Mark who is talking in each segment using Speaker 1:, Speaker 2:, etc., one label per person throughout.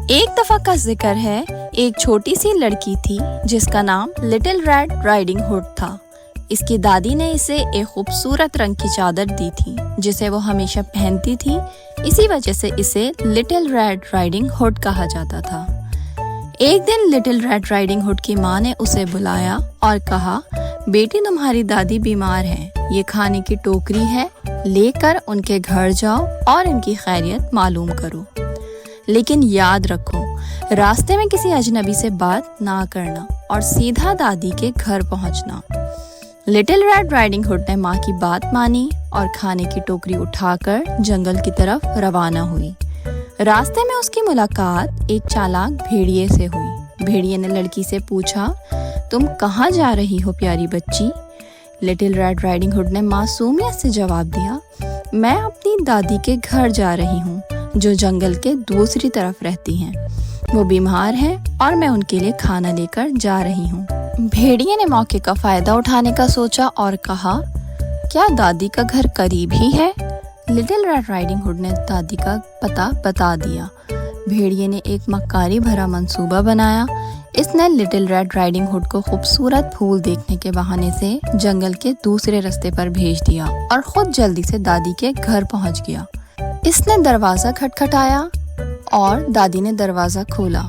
Speaker 1: ایک دفعہ کا ذکر ہے، ایک چھوٹی سی لڑکی تھی جس کا نام لٹل ریڈ رائڈنگ ہوڈ تھا۔ اس کی دادی نے اسے ایک خوبصورت رنگ کی چادر دی تھی جسے وہ ہمیشہ پہنتی تھی، اسی وجہ سے اسے لٹل ریڈ رائڈنگ ہوڈ کہا جاتا تھا۔ ایک دن لٹل ریڈ رائڈنگ ہوڈ کی ماں نے اسے بلایا اور کہا، بیٹی تمہاری دادی بیمار ہے، یہ کھانے کی ٹوکری ہے، لے کر ان کے گھر جاؤ اور ان کی خیریت معلوم کرو، لیکن یاد رکھو راستے میں کسی اجنبی سے بات نہ کرنا اور سیدھا دادی کے گھر پہنچنا۔ لٹل ریڈ رائڈنگ ہوڈ نے ماں کی بات مانی اور کھانے کی ٹوکری اٹھا کر جنگل کی طرف روانہ ہوئی۔ راستے میں اس کی ملاقات ایک چالاک بھیڑیے سے ہوئی۔ بھیڑیے نے لڑکی سے پوچھا، تم کہاں جا رہی ہو پیاری بچی؟ لٹل ریڈ رائڈنگ ہوڈ نے معصومیت سے جواب دیا، میں اپنی دادی کے گھر جا رہی ہوں جو جنگل کے دوسری طرف رہتی ہیں، وہ بیمار ہیں اور میں ان کے لیے کھانا لے کر جا رہی ہوں۔ بھیڑیے نے موقع کا فائدہ اٹھانے کا سوچا اور کہا، کیا دادی کا گھر قریب ہی ہے؟ لٹل ریڈ رائڈنگ ہوڈ نے دادی کا پتہ بتا دیا۔ بھیڑیے نے ایک مکاری بھرا منصوبہ بنایا۔ اس نے لٹل ریڈ رائڈنگ ہوڈ کو خوبصورت پھول دیکھنے کے بہانے سے جنگل کے دوسرے راستے پر بھیج دیا اور خود جلدی سے دادی کے گھر پہنچ گیا۔ اس نے دروازہ کھٹکھٹایا اور دادی نے دروازہ کھولا۔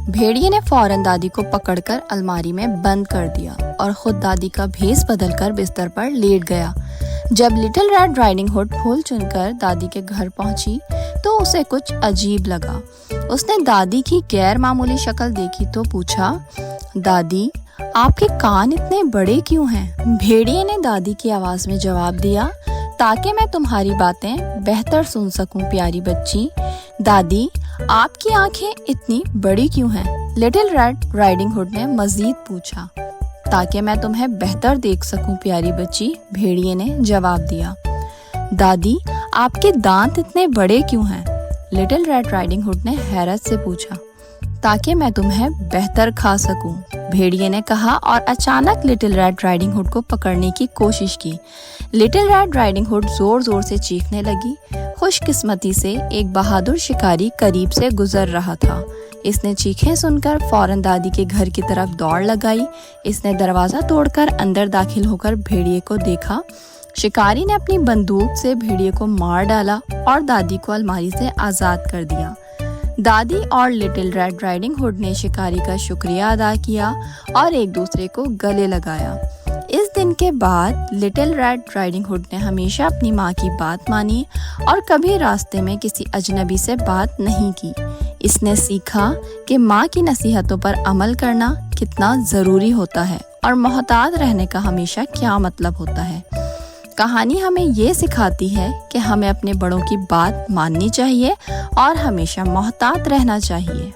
Speaker 1: بھیڑیے نے فوراً دادی کو پکڑ کر الماری میں بند کر دیا اور خود دادی کا بھیس بدل کر بستر پر لیٹ گیا۔ جب لٹل ریڈ رائڈنگ ہوڈ پھول چن کر دادی کے گھر پہنچی تو اسے کچھ عجیب لگا۔ اس نے دادی کی غیر معمولی شکل دیکھی تو پوچھا، دادی آپ کے کان اتنے بڑے کیوں ہیں؟ بھیڑیے نے دادی کی آواز میں جواب دیا، تاکہ میں تمہاری باتیں بہتر سن سکوں پیاری بچی۔ دادی آپ کی آنکھیں اتنی بڑی کیوں ہیں؟ لٹل ریڈ رائڈنگ ہوڈ نے مزید پوچھا۔ تاکہ میں تمہیں بہتر دیکھ سکوں پیاری بچی، بھیڑیے نے جواب دیا۔ دادی آپ کے دانت اتنے بڑے کیوں ہیں؟ لٹل ریڈ رائڈنگ ہوڈ نے حیرت سے پوچھا۔ تاکہ میں تمہیں بہتر کھا سکوں، بھیڑیے نے کہا اور اچانک لٹل ریڈ رائڈنگ ہوڈ کو پکڑنے کی کوشش کی۔ لٹل ریڈ رائڈنگ ہوڈ زور زور سے چیخنے لگی۔ خوش قسمتی سے ایک بہادر شکاری قریب سے گزر رہا تھا۔ اس نے چیخیں سن کر فوراً دادی کے گھر کی طرف دوڑ لگائی۔ اس نے دروازہ توڑ کر اندر داخل ہو کر بھیڑیے کو دیکھا۔ شکاری نے اپنی بندوق سے بھیڑیے کو مار ڈالا اور دادی کو الماری سے آزاد کر دیا۔ دادی اور لٹل ریڈ رائڈنگ ہوڈ نے شکاری کا شکریہ ادا کیا اور ایک دوسرے کو گلے لگایا۔ اس دن کے بعد لٹل ریڈ رائڈنگ ہوڈ نے ہمیشہ اپنی ماں کی بات مانی اور کبھی راستے میں کسی اجنبی سے بات نہیں کی۔ اس نے سیکھا کہ ماں کی نصیحتوں پر عمل کرنا کتنا ضروری ہوتا ہے اور محتاط رہنے کا ہمیشہ کیا مطلب ہوتا ہے۔ کہانی ہمیں یہ سکھاتی ہے کہ ہمیں اپنے بڑوں کی بات ماننی چاہیے اور ہمیشہ محتاط رہنا چاہیے۔